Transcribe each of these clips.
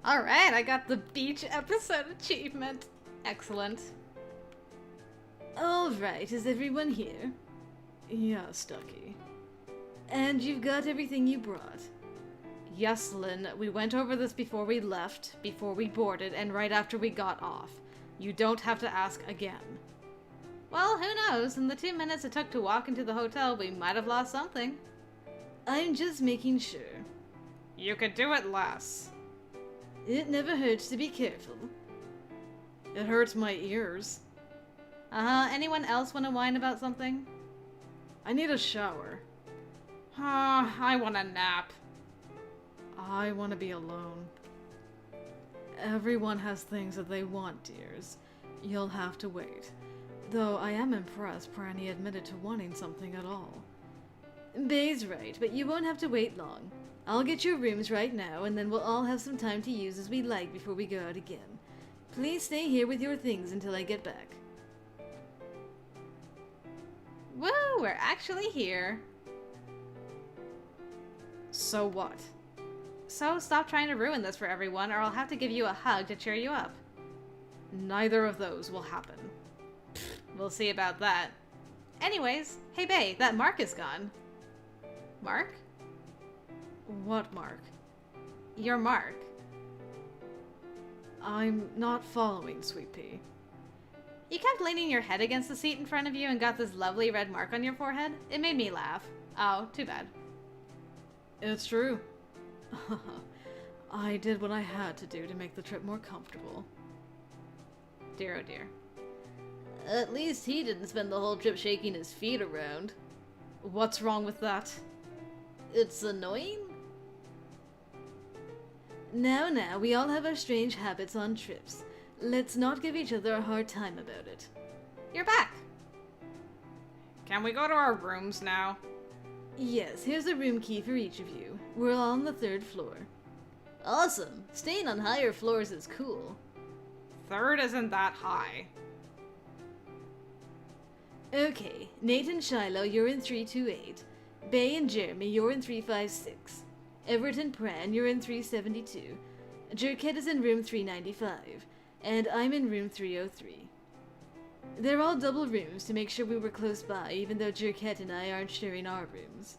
Alright, I got the beach episode achievement. Excellent. Alright, is everyone here? Yeah, Stucky. And you've got everything you brought? Yes, Lynn, we went over this before we left, before we boarded, and right after we got off. You don't have to ask again. Well, who knows? In the 2 minutes it took to walk into the hotel, we might have lost something. I'm just making sure. You could do it less. It never hurts to be careful. It hurts my ears. Anyone else want to whine about something? I need a shower. I want a nap. I want to be alone. Everyone has things that they want, dears. You'll have to wait. Though I am impressed Pranny admitted to wanting something at all. Bay's right, but you won't have to wait long. I'll get your rooms right now, and then we'll all have some time to use as we like before we go out again. Please stay here with your things until I get back. Woo, we're actually here. So what? So stop trying to ruin this for everyone, or I'll have to give you a hug to cheer you up. Neither of those will happen. We'll see about that. Anyways, hey Bay, that mark is gone. Mark? What mark? Your mark. I'm not following, Sweet Pea. You kept leaning your head against the seat in front of you and got this lovely red mark on your forehead. It made me laugh. Oh, too bad. It's true. I did what I had to do to make the trip more comfortable. Dear oh dear. At least he didn't spend the whole trip shaking his feet around. What's wrong with that? It's annoying. Now, we all have our strange habits on trips. Let's not give each other a hard time about it. You're back! Can we go to our rooms now? Yes, here's a room key for each of you. We're all on the 3rd floor. Awesome! Staying on higher floors is cool. 3rd isn't that high. Okay, Nate and Shiloh, you're in 328. Bay and Jeremy, you're in 356. Everett and Pran, you're in 372. Jerkhead is in room 395. And I'm in room 303. They're all double rooms to make sure we were close by, even though Jerkhead and I aren't sharing our rooms.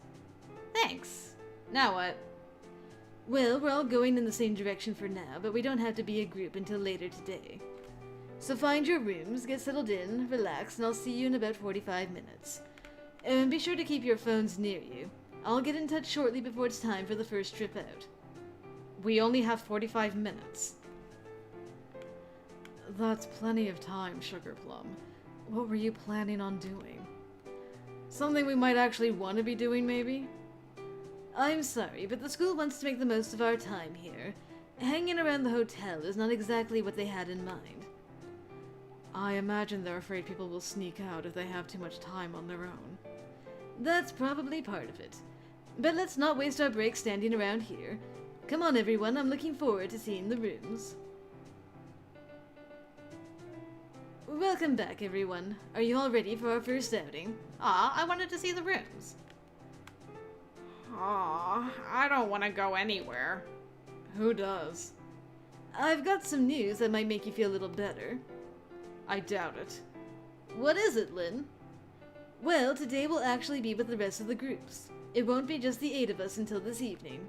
Thanks. Now what? Well, we're all going in the same direction for now, but we don't have to be a group until later today. So find your rooms, get settled in, relax, and I'll see you in about 45 minutes. And be sure to keep your phones near you. I'll get in touch shortly before it's time for the first trip out. We only have 45 minutes. That's plenty of time, Sugar Plum. What were you planning on doing? Something we might actually want to be doing, maybe? I'm sorry, but the school wants to make the most of our time here. Hanging around the hotel is not exactly what they had in mind. I imagine they're afraid people will sneak out if they have too much time on their own. That's probably part of it. But let's not waste our break standing around here. Come on, everyone, I'm looking forward to seeing the rooms. Welcome back, everyone. Are you all ready for our first outing? I wanted to see the rooms. I don't want to go anywhere. Who does? I've got some news that might make you feel a little better. I doubt it. What is it, Lynn? Well, today we'll actually be with the rest of the groups. It won't be just the 8 of us until this evening.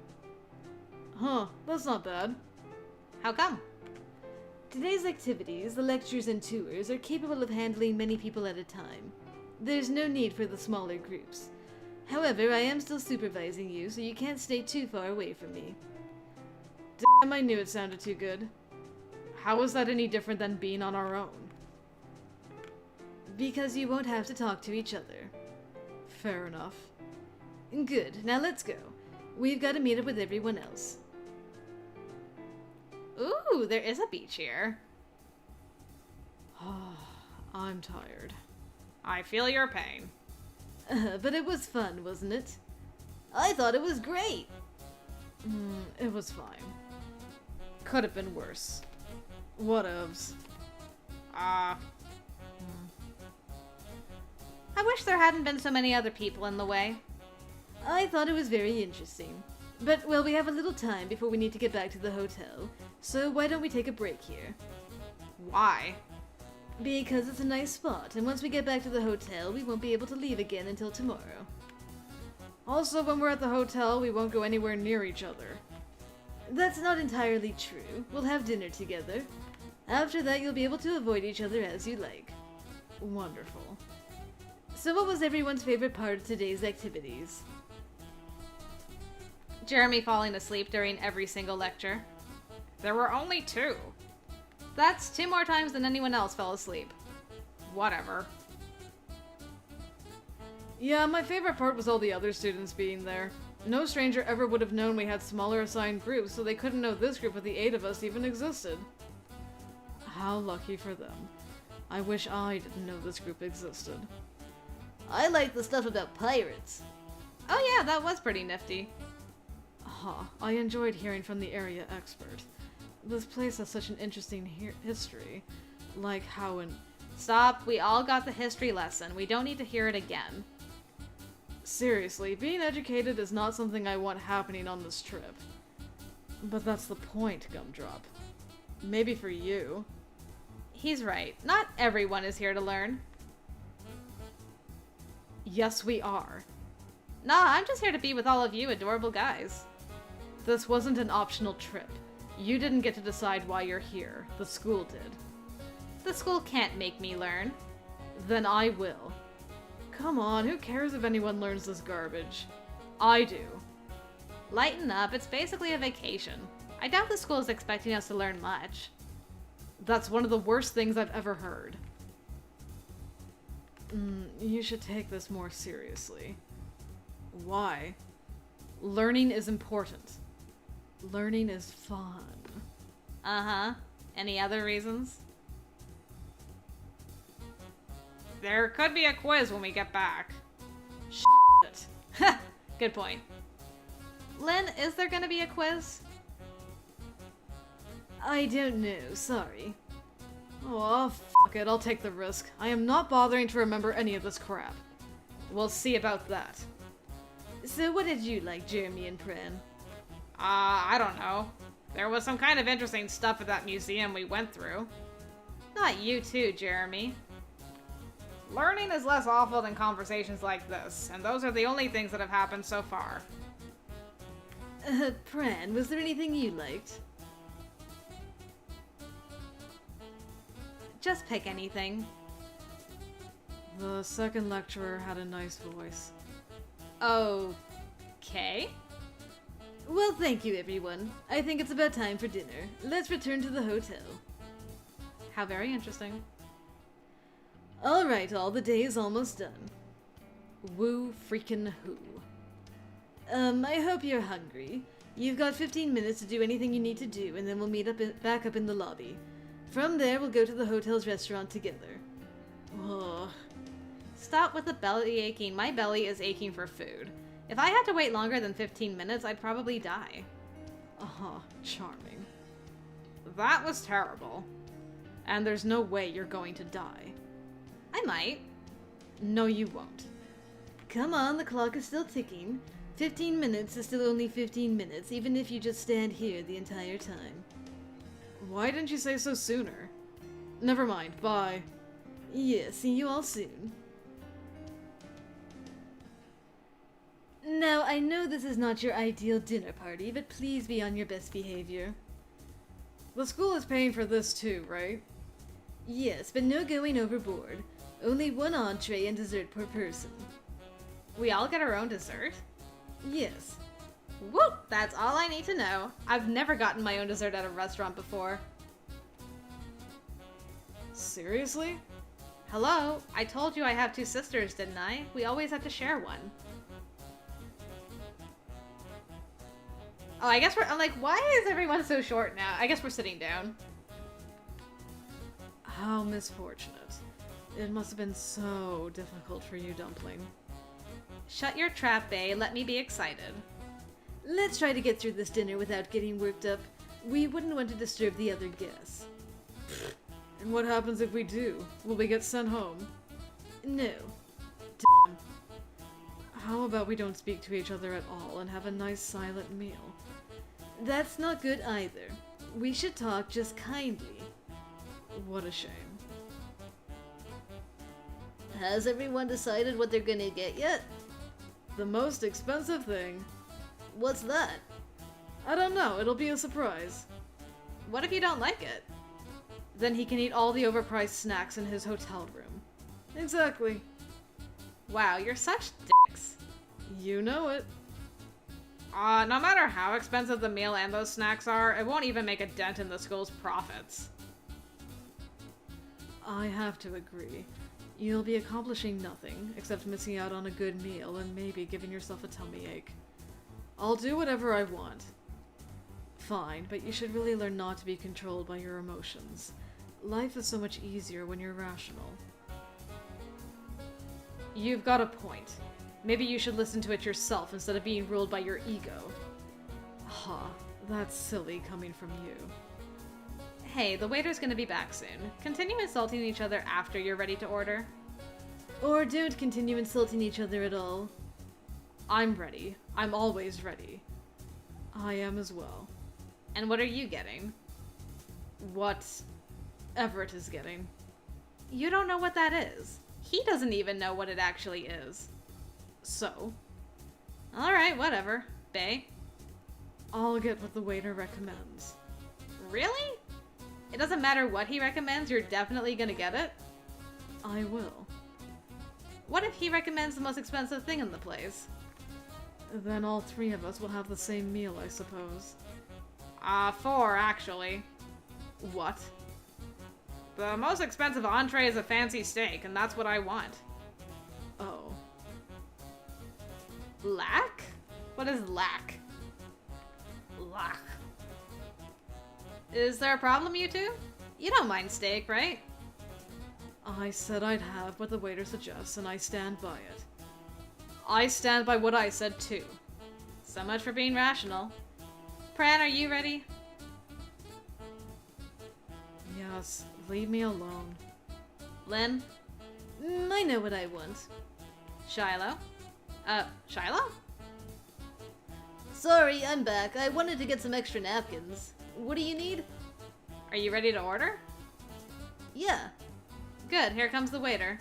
Huh, that's not bad. How come? Today's activities, the lectures and tours, are capable of handling many people at a time. There's no need for the smaller groups. However, I am still supervising you, so you can't stay too far away from me. Damn, I knew it sounded too good. How is that any different than being on our own? Because you won't have to talk to each other. Fair enough. Good, now let's go. We've got to meet up with everyone else. Ooh, there is a beach here. I'm tired. I feel your pain. But it was fun, wasn't it? I thought it was great. It was fine. Could have been worse. Whatevs. I wish there hadn't been so many other people in the way. I thought it was very interesting. But, well, we have a little time before we need to get back to the hotel, so why don't we take a break here? Why? Because it's a nice spot, and once we get back to the hotel, we won't be able to leave again until tomorrow. Also, when we're at the hotel, we won't go anywhere near each other. That's not entirely true. We'll have dinner together. After that, you'll be able to avoid each other as you like. Wonderful. So what was everyone's favorite part of today's activities? Jeremy falling asleep during every single lecture. There were only 2. That's 2 more times than anyone else fell asleep. Whatever. Yeah, my favorite part was all the other students being there. No stranger ever would have known we had smaller assigned groups, so they couldn't know this group with the 8 of us even existed. How lucky for them. I wish I didn't know this group existed. I like the stuff about pirates. Oh yeah, that was pretty nifty. I enjoyed hearing from the area expert. This place has such an interesting history. Like how in... Stop, we all got the history lesson. We don't need to hear it again. Seriously, being educated is not something I want happening on this trip. But that's the point, Gumdrop. Maybe for you. He's right. Not everyone is here to learn. Yes, we are. Nah, I'm just here to be with all of you adorable guys. This wasn't an optional trip. You didn't get to decide why you're here. The school did. The school can't make me learn. Then I will. Come on, who cares if anyone learns this garbage? I do. Lighten up, it's basically a vacation. I doubt the school is expecting us to learn much. That's one of the worst things I've ever heard. You should take this more seriously. Why? Learning is important. Learning is fun. Uh-huh. Any other reasons? There could be a quiz when we get back. Shit. Good point. Lynn, is there gonna be a quiz? I don't know, sorry. Oh, fuck it, I'll take the risk. I am not bothering to remember any of this crap. We'll see about that. So what did you like, Jeremy and Pran? I don't know. There was some kind of interesting stuff at that museum we went through. Not you too, Jeremy. Learning is less awful than conversations like this, and those are the only things that have happened so far. Pran, was there anything you liked? Just pick anything. The second lecturer had a nice voice. Okay. Well, thank you, everyone. I think it's about time for dinner. Let's return to the hotel. How very interesting. Alright, the day is almost done. Woo freaking who. I hope you're hungry. You've got 15 minutes to do anything you need to do, and then we'll meet back up in the lobby. From there, we'll go to the hotel's restaurant together. Ugh. Stop with the belly aching. My belly is aching for food. If I had to wait longer than 15 minutes, I'd probably die. Charming. That was terrible. And there's no way you're going to die. I might. No, you won't. Come on, the clock is still ticking. 15 minutes is still only 15 minutes, even if you just stand here the entire time. Why didn't you say so sooner? Never mind, bye. Yeah, see you all soon. Now, I know this is not your ideal dinner party, but please be on your best behavior. The school is paying for this too, right? Yes, but no going overboard. Only one entree and dessert per person. We all get our own dessert? Yes. Whoop! That's all I need to know. I've never gotten my own dessert at a restaurant before. Seriously? Hello? I told you I have 2 sisters, didn't I? We always have to share one. Oh, I guess I'm like, why is everyone so short now? I guess we're sitting down. How misfortunate. It must have been so difficult for you, Dumpling. Shut your trap, Bae. Let me be excited. Let's try to get through this dinner without getting worked up. We wouldn't want to disturb the other guests. And what happens if we do? Will we get sent home? No. Damn. How about we don't speak to each other at all and have a nice silent meal? That's not good either. We should talk just kindly. What a shame. Has everyone decided what they're gonna get yet? The most expensive thing? What's that? I don't know, it'll be a surprise. What if you don't like it? Then he can eat all the overpriced snacks in his hotel room. Exactly. Wow, you're such dicks. You know it. No matter how expensive the meal and those snacks are, it won't even make a dent in the school's profits. I have to agree. You'll be accomplishing nothing, except missing out on a good meal and maybe giving yourself a tummy ache. I'll do whatever I want. Fine, but you should really learn not to be controlled by your emotions. Life is so much easier when you're rational. You've got a point. Maybe you should listen to it yourself instead of being ruled by your ego. Ha, that's silly coming from you. Hey, the waiter's gonna be back soon. Continue insulting each other after you're ready to order. Or don't continue insulting each other at all. I'm ready. I'm always ready. I am as well. And what are you getting? What Everett is getting. You don't know what that is. He doesn't even know what it actually is. So? Alright, whatever. Bae? I'll get what the waiter recommends. Really? It doesn't matter what he recommends, you're definitely gonna get it? I will. What if he recommends the most expensive thing in the place? Then all three of us will have the same meal, I suppose. 4, actually. What? The most expensive entree is a fancy steak, and that's what I want. Oh. Lack? What is lack? Lack. Is there a problem, you two? You don't mind steak, right? I said I'd have what the waiter suggests, and I stand by it. I stand by what I said, too. So much for being rational. Pran, are you ready? Yes, leave me alone. Lynn? I know what I want. Shiloh? Shiloh? Sorry, I'm back. I wanted to get some extra napkins. What do you need? Are you ready to order? Yeah. Good, here comes the waiter.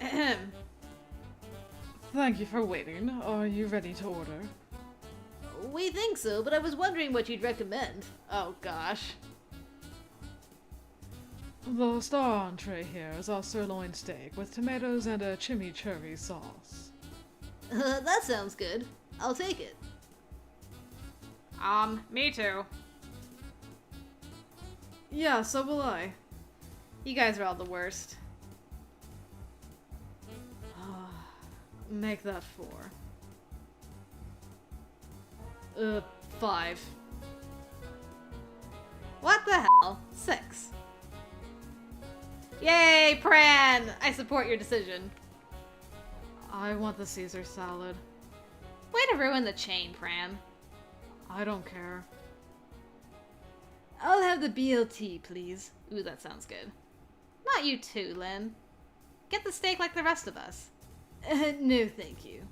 Ahem. Thank you for waiting. Are you ready to order? We think so, but I was wondering what you'd recommend. Oh gosh. The star entree here is our sirloin steak with tomatoes and a chimichurri sauce. That sounds good. I'll take it. Me too. Yeah, so will I. You guys are all the worst. Make that 4. 5. What the hell? 6. Yay, Pran! I support your decision. I want the Caesar salad. Way to ruin the chain, Pran. I don't care. I'll have the BLT, please. Ooh, that sounds good. Not you too, Lynn. Get the steak like the rest of us. No, thank you.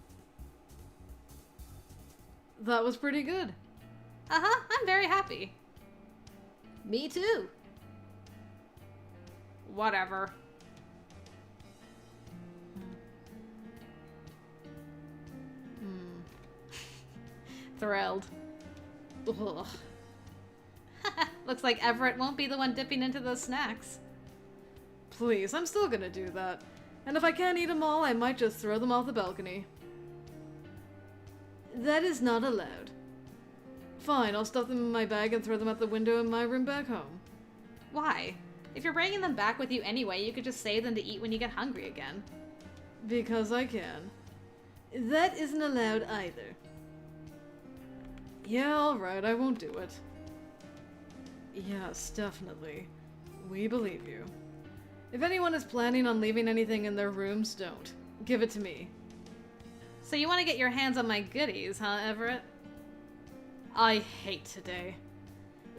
That was pretty good. Uh-huh, I'm very happy. Me too. Whatever. Thrilled. Ugh. Looks like Everett won't be the one dipping into those snacks. Please, I'm still gonna do that. And if I can't eat them all, I might just throw them off the balcony. That is not allowed. Fine, I'll stuff them in my bag and throw them out the window in my room back home. Why? If you're bringing them back with you anyway, you could just save them to eat when you get hungry again. Because I can. That isn't allowed either. Yeah, alright, I won't do it. Yes, definitely. We believe you. If anyone is planning on leaving anything in their rooms, don't. Give it to me. So you want to get your hands on my goodies, huh, Everett? I hate today.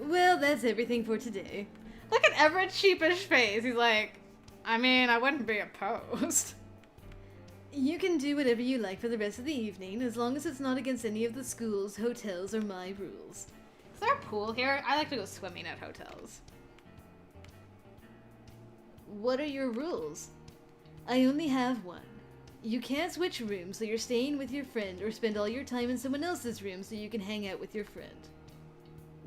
Well, that's everything for today. Look at Everett's sheepish face. He's like, I mean, I wouldn't be opposed. You can do whatever you like for the rest of the evening, as long as it's not against any of the schools, hotels, or my rules. Is there a pool here? I like to go swimming at hotels. What are your rules? I only have one. You can't switch rooms, so you're staying with your friend, or spend all your time in someone else's room so you can hang out with your friend.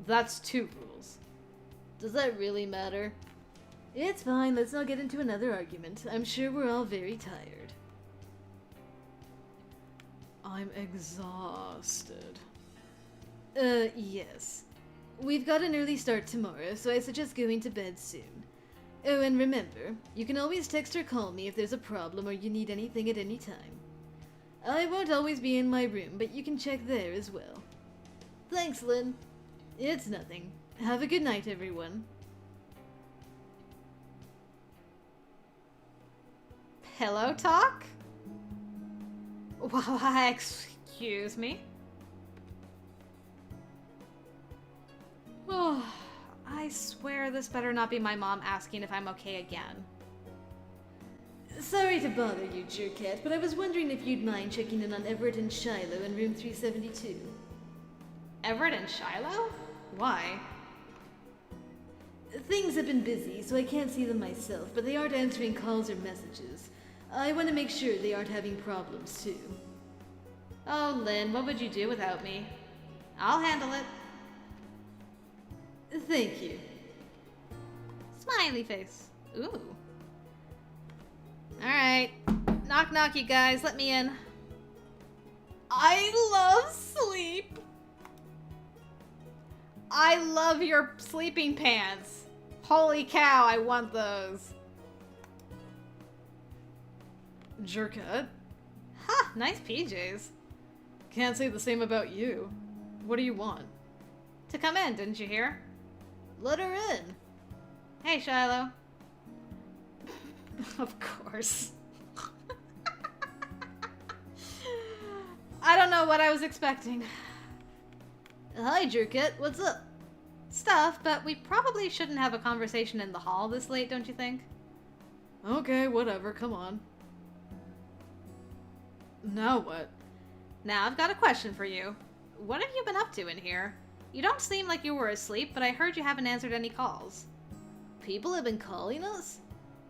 That's 2 rules. Does that really matter? It's fine, let's not get into another argument. I'm sure we're all very tired. I'm exhausted. Yes. We've got an early start tomorrow, so I suggest going to bed soon. Oh, and remember, you can always text or call me if there's a problem or you need anything at any time. I won't always be in my room, but you can check there as well. Thanks, Lynn. It's nothing. Have a good night, everyone. Pillow talk? Why, excuse me? Oh, I swear this better not be my mom asking if I'm okay again. Sorry to bother you, jerkette, but I was wondering if you'd mind checking in on Everett and Shiloh in room 372. Everett and Shiloh? Why? Things have been busy, so I can't see them myself, but they aren't answering calls or messages. I want to make sure they aren't having problems, too. Oh, Lynn, what would you do without me? I'll handle it. Thank you. Smiley face. Ooh. Alright. Knock knock, you guys. Let me in. I love sleep. I love your sleeping pants. Holy cow, I want those. Jerkette? Ha, nice PJs. Can't say the same about you. What do you want? To come in, didn't you hear? Let her in. Hey, Shiloh. Of course. I don't know what I was expecting. Hi, Jerkette. What's up? Stuff, but we probably shouldn't have a conversation in the hall this late, don't you think? Okay, whatever. Come on. Now what? Now I've got a question for you. What have you been up to in here? You don't seem like you were asleep, but I heard you haven't answered any calls. People have been calling us?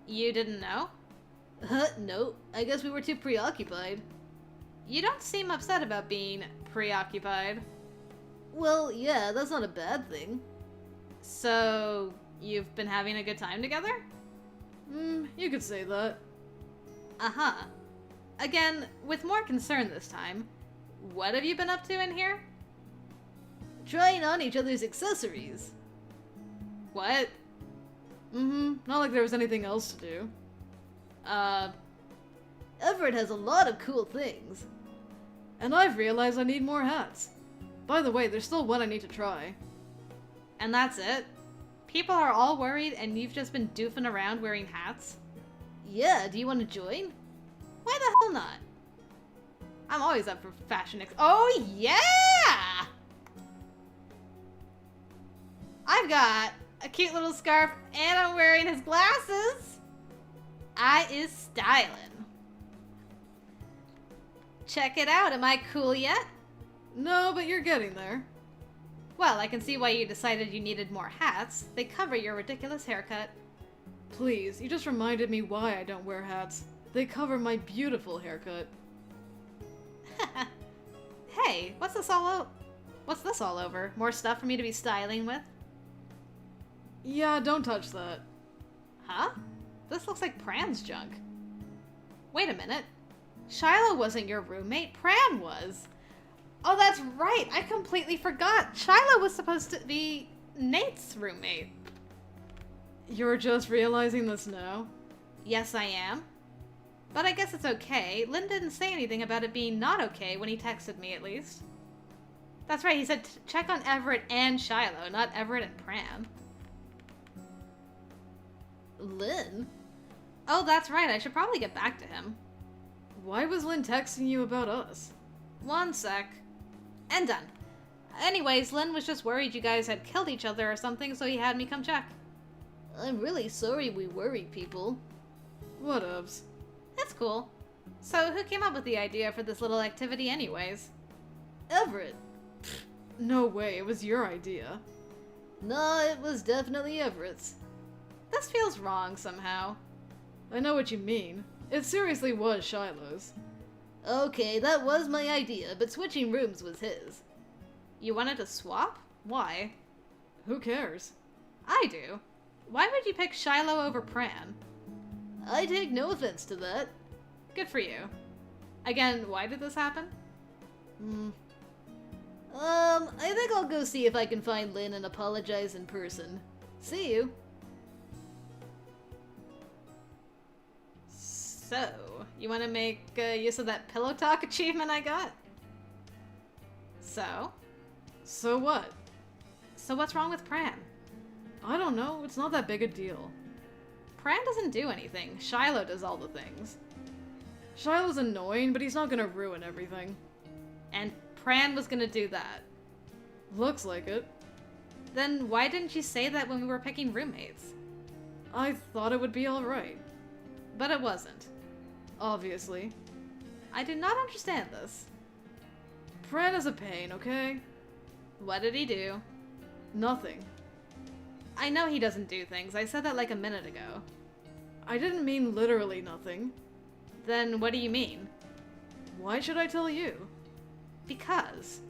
You didn't know? No. I guess we were too preoccupied. You don't seem upset about being preoccupied. Well, yeah, that's not a bad thing. So, you've been having a good time together? You could say that. Uh-huh. Again, with more concern this time, what have you been up to in here? Trying on each other's accessories. What? Not like there was anything else to do. Everett has a lot of cool things. And I've realized I need more hats. By the way, there's still one I need to try. And that's it? People are all worried and you've just been doofing around wearing hats? Yeah, do you want to join? Why the hell not? I'm always up for fashion oh yeah! I've got a cute little scarf and I'm wearing his glasses. I is Stylin. Check it out, am I cool yet? No, but you're getting there. Well, I can see why you decided you needed more hats. They cover your ridiculous haircut. Please, you just reminded me why I don't wear hats. They cover my beautiful haircut. Hey, what's this all over? More stuff for me to be styling with? Yeah, don't touch that. Huh? This looks like Pran's junk. Wait a minute. Shiloh wasn't your roommate, Pran was. Oh, that's right. I completely forgot. Shiloh was supposed to be Nate's roommate. You're just realizing this now? Yes, I am. But I guess it's okay. Lynn didn't say anything about it being not okay when he texted me, at least. That's right, he said check on Everett and Shiloh, not Everett and Pran. Lynn? Oh, that's right. I should probably get back to him. Why was Lynn texting you about us? One sec. And done. Anyways, Lynn was just worried you guys had killed each other or something, so he had me come check. I'm really sorry we worried people. Whatevs. That's cool. So who came up with the idea for this little activity anyways? Everett. No way, it was your idea. No, it was definitely Everett's. This feels wrong somehow. I know what you mean. It seriously was Shiloh's. Okay, that was my idea, but switching rooms was his. You wanted to swap? Why? Who cares? I do. Why would you pick Shiloh over Pran? I take no offense to that. Good for you. Again, why did this happen? I think I'll go see if I can find Lynn and apologize in person. See you. So, you want to make use of that pillow talk achievement I got? So? So what? So what's wrong with Pran? I don't know, it's not that big a deal. Pran doesn't do anything. Shiloh does all the things. Shiloh's annoying, but he's not gonna ruin everything. And Pran was gonna do that. Looks like it. Then why didn't you say that when we were picking roommates? I thought it would be alright. But it wasn't. Obviously. I do not understand this. Pran is a pain, okay? What did he do? Nothing. I know he doesn't do things. I said that like a minute ago. I didn't mean literally nothing. Then what do you mean? Why should I tell you? Because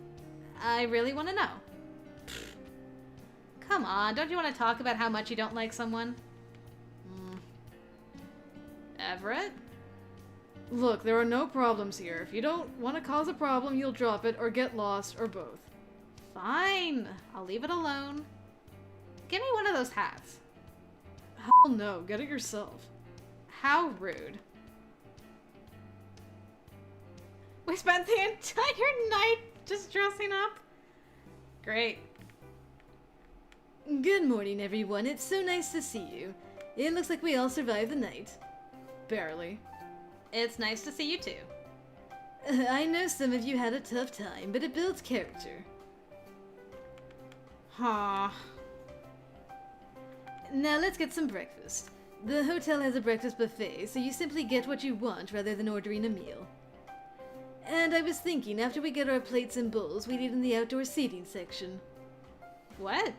I really want to know. Come on, don't you want to talk about how much you don't like someone? Everett? Look, there are no problems here. If you don't want to cause a problem, you'll drop it or get lost or both. Fine, I'll leave it alone. Give me one of those hats. Hell no, get it yourself. How rude. We spent the entire night just dressing up? Great. Good morning, everyone. It's so nice to see you. It looks like we all survived the night. Barely. It's nice to see you too. I know some of you had a tough time, but it builds character. Huh. Now let's get some breakfast. The hotel has a breakfast buffet, so you simply get what you want rather than ordering a meal. And I was thinking, after we get our plates and bowls, we'd eat in the outdoor seating section. What?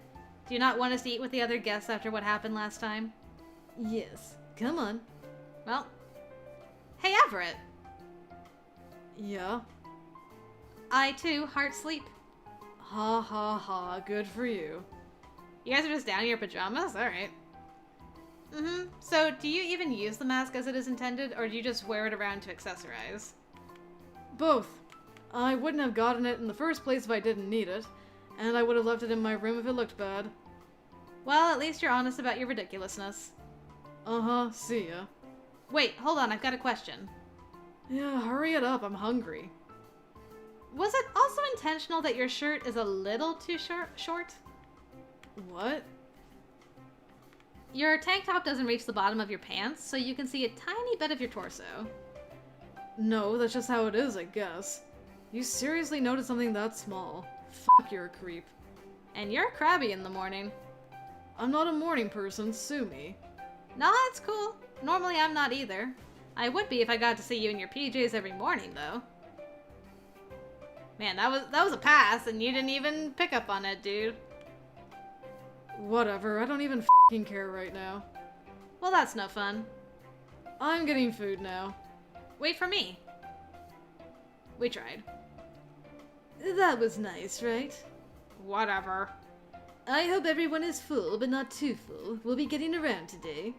Do you not want us to eat with the other guests after what happened last time? Yes. Come on. Well, hey Everett! Yeah? I too heart sleep. Ha ha ha, good for you. You guys are just down in your pajamas? Alright. So, do you even use the mask as it is intended, or do you just wear it around to accessorize? Both. I wouldn't have gotten it in the first place if I didn't need it, and I would have left it in my room if it looked bad. Well, at least you're honest about your ridiculousness. Uh-huh, see ya. Wait, hold on, I've got a question. Yeah, hurry it up, I'm hungry. Was it also intentional that your shirt is a little too short? What? Your tank top doesn't reach the bottom of your pants, so you can see a tiny bit of your torso. No, that's just how it is, I guess. You seriously noticed something that small? Fuck, you're a creep. And you're crabby in the morning. I'm not a morning person, sue me. Nah, it's cool. Normally I'm not either. I would be if I got to see you in your PJs every morning, though. Man, that was a pass, and you didn't even pick up on it, dude. Whatever, I don't even f***ing care right now. Well, that's no fun. I'm getting food now. Wait for me. We tried. That was nice, right? Whatever. I hope everyone is full, but not too full. We'll be getting around today.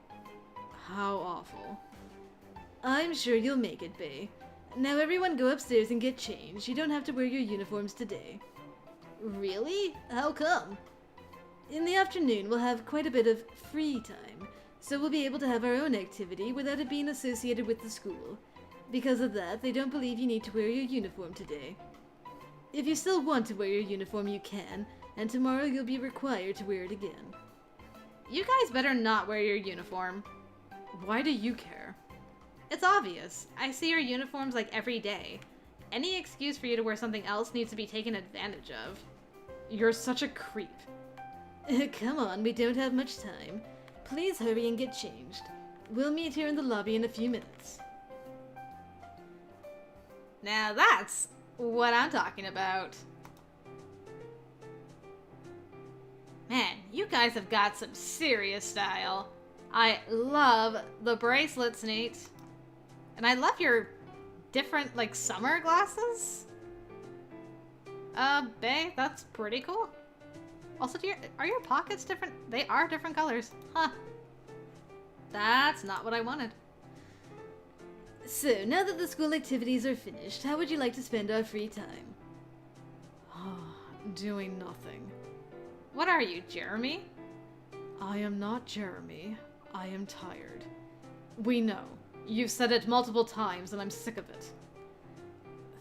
How awful. I'm sure you'll make it, Bae. Now everyone go upstairs and get changed. You don't have to wear your uniforms today. Really? How come? In the afternoon, we'll have quite a bit of free time, so we'll be able to have our own activity without it being associated with the school. Because of that, they don't believe you need to wear your uniform today. If you still want to wear your uniform, you can, and tomorrow you'll be required to wear it again. You guys better not wear your uniform. Why do you care? It's obvious. I see your uniforms like every day. Any excuse for you to wear something else needs to be taken advantage of. You're such a creep. Come on, we don't have much time. Please hurry and get changed. We'll meet here in the lobby in a few minutes. Now that's what I'm talking about. Man, you guys have got some serious style. I love the bracelets, Nate. And I love your different, like, summer glasses. Bae, that's pretty cool. Also, are your pockets different? They are different colors. Huh. That's not what I wanted. So, now that the school activities are finished, how would you like to spend our free time? Doing nothing. What are you, Jeremy? I am not Jeremy. I am tired. We know. You've said it multiple times and I'm sick of it.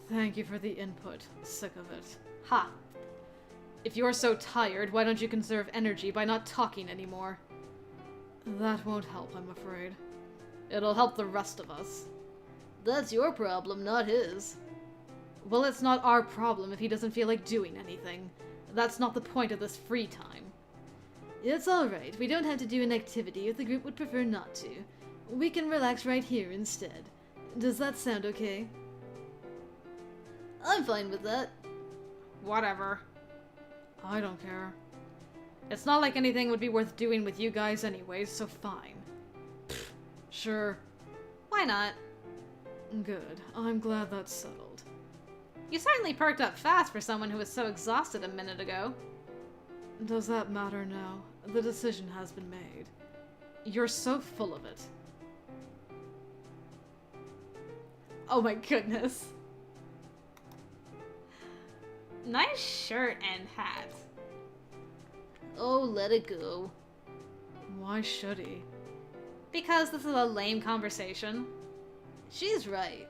Thank you for the input. Sick of it. Ha. If you're so tired, why don't you conserve energy by not talking anymore? That won't help, I'm afraid. It'll help the rest of us. That's your problem, not his. Well, it's not our problem if he doesn't feel like doing anything. That's not the point of this free time. It's alright. We don't have to do an activity if the group would prefer not to. We can relax right here instead. Does that sound okay? I'm fine with that. Whatever. I don't care. It's not like anything would be worth doing with you guys anyways, so fine. Pfft, sure. Why not? Good. I'm glad that's settled. You certainly perked up fast for someone who was so exhausted a minute ago. Does that matter now? The decision has been made. You're so full of it. Oh my goodness. Nice shirt and hat. Oh, let it go. Why should he? Because this is a lame conversation. She's right.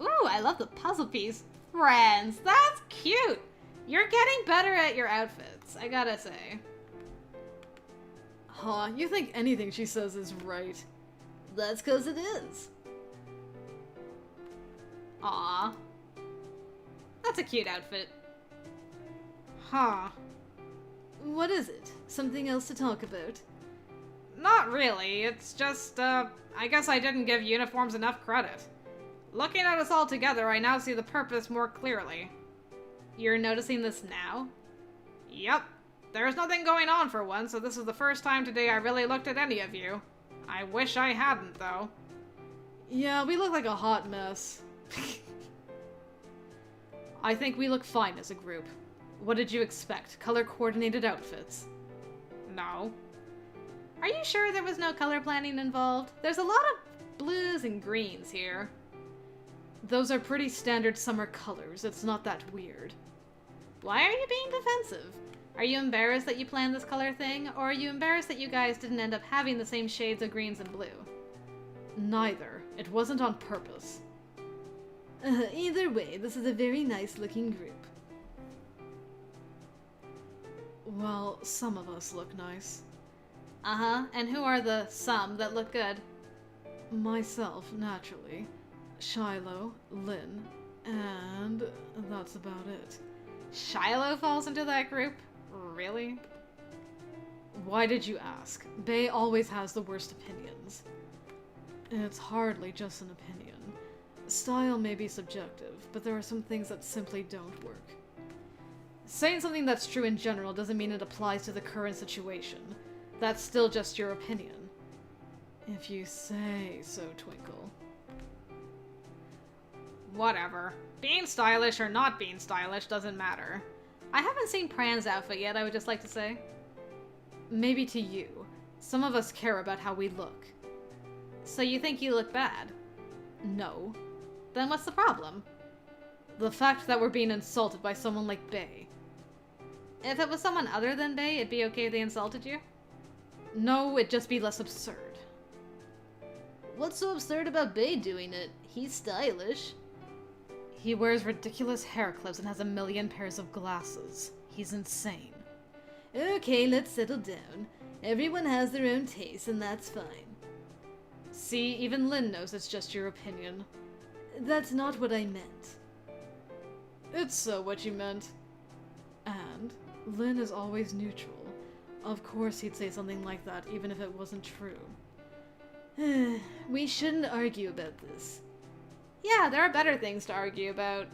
Ooh, I love the puzzle piece. Friends, that's cute. You're getting better at your outfits, I gotta say. Huh, you think anything she says is right. That's 'cause it is. Aw. That's a cute outfit. Huh. What is it? Something else to talk about? Not really, it's just, I guess I didn't give uniforms enough credit. Looking at us all together, I now see the purpose more clearly. You're noticing this now? Yep. There's nothing going on for one, so this is the first time today I really looked at any of you. I wish I hadn't, though. Yeah, we look like a hot mess. I think we look fine as a group. What did you expect? Color-coordinated outfits? No. Are you sure there was no color planning involved? There's a lot of blues and greens here. Those are pretty standard summer colors. It's not that weird. Why are you being defensive? Are you embarrassed that you planned this color thing, or are you embarrassed that you guys didn't end up having the same shades of greens and blue? Neither. It wasn't on purpose. Either way, this is a very nice looking group. Well, some of us look nice. Uh-huh, and who are the some that look good? Myself, naturally. Shiloh, Lynn, and that's about it. Shiloh falls into that group? Really? Why did you ask? Bae always has the worst opinions. It's hardly just an opinion. Style may be subjective, but there are some things that simply don't work. Saying something that's true in general doesn't mean it applies to the current situation. That's still just your opinion. If you say so, Twinkle. Whatever. Being stylish or not being stylish doesn't matter. I haven't seen Pran's outfit yet, I would just like to say. Maybe to you. Some of us care about how we look. So you think you look bad? No. Then what's the problem? The fact that we're being insulted by someone like Bae. If it was someone other than Bae, it'd be okay if they insulted you? No, it'd just be less absurd. What's so absurd about Bae doing it? He's stylish. He wears ridiculous hair clips and has a million pairs of glasses. He's insane. Okay, let's settle down. Everyone has their own taste, and that's fine. See, even Lynn knows it's just your opinion. That's not what I meant. It's so what you meant. And Lynn is always neutral. Of course he'd say something like that, even if it wasn't true. We shouldn't argue about this. Yeah, there are better things to argue about.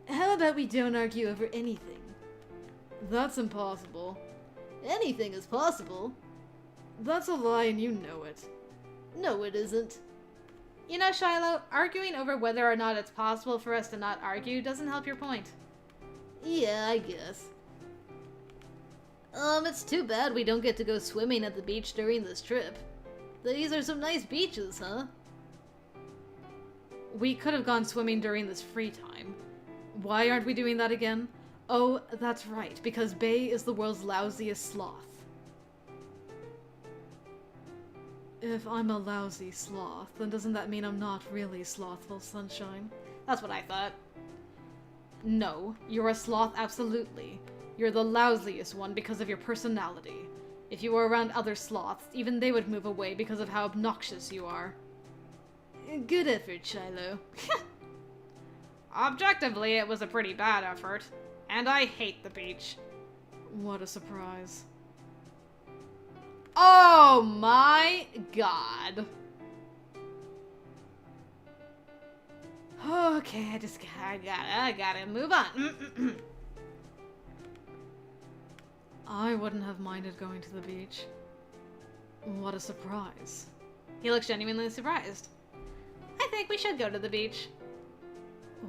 How about we don't argue over anything? That's impossible. Anything is possible. That's a lie and you know it. No, it isn't. You know, Shiloh, arguing over whether or not it's possible for us to not argue doesn't help your point. Yeah, I guess. It's too bad we don't get to go swimming at the beach during this trip. These are some nice beaches, huh? We could have gone swimming during this free time. Why aren't we doing that again? Oh, that's right, because Bay is the world's lousiest sloth. If I'm a lousy sloth, then doesn't that mean I'm not really slothful, Sunshine? That's what I thought. No, you're a sloth absolutely. You're the lousiest one because of your personality. If you were around other sloths, even they would move away because of how obnoxious you are. Good effort, Shiloh. Objectively, it was a pretty bad effort. And I hate the beach. What a surprise. Oh my god. Okay, I gotta move on. I wouldn't have minded going to the beach. What a surprise. He looks genuinely surprised. I think we should go to the beach.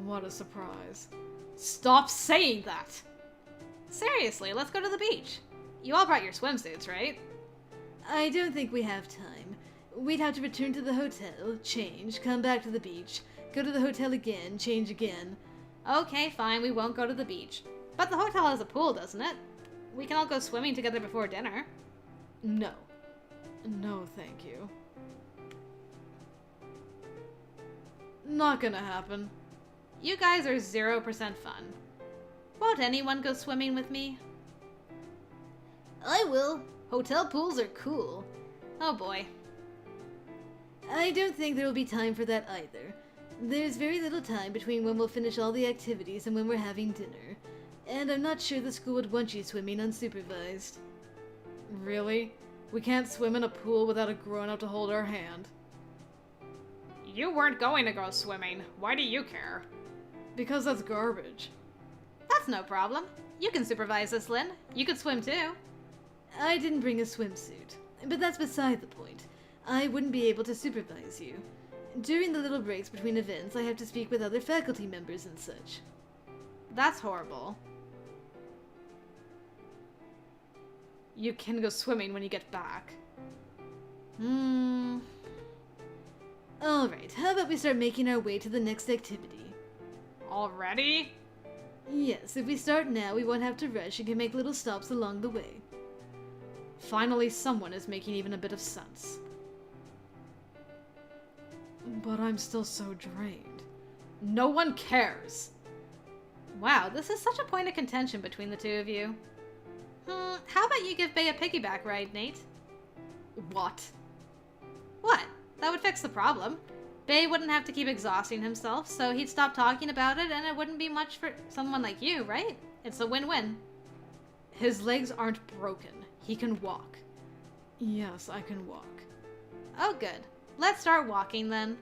What a surprise. Stop saying that! Seriously, let's go to the beach. You all brought your swimsuits, right? I don't think we have time. We'd have to return to the hotel, change, come back to the beach, go to the hotel again, change again. Okay, fine, we won't go to the beach. But the hotel has a pool, doesn't it? We can all go swimming together before dinner. No. No, thank you. Not gonna happen. You guys are 0% fun. Won't anyone go swimming with me? I will. Hotel pools are cool. Oh boy. I don't think there will be time for that either. There's very little time between when we'll finish all the activities and when we're having dinner. And I'm not sure the school would want you swimming unsupervised. Really? We can't swim in a pool without a grown-up to hold our hand. You weren't going to go swimming. Why do you care? Because that's garbage. That's no problem. You can supervise us, Lynn. You could swim too. I didn't bring a swimsuit, but that's beside the point. I wouldn't be able to supervise you. During the little breaks between events, I have to speak with other faculty members and such. That's horrible. You can go swimming when you get back. Alright, how about we start making our way to the next activity? Already? Yes, if we start now, we won't have to rush and can make little stops along the way. Finally, someone is making even a bit of sense. But I'm still so drained. No one cares! Wow, this is such a point of contention between the two of you. How about you give Bay a piggyback ride, Nate? What? What? That would fix the problem. Bay wouldn't have to keep exhausting himself, so he'd stop talking about it, and it wouldn't be much for someone like you, right? It's a win-win. His legs aren't broken. He can walk. Yes, I can walk. Oh, good. Let's start walking, then.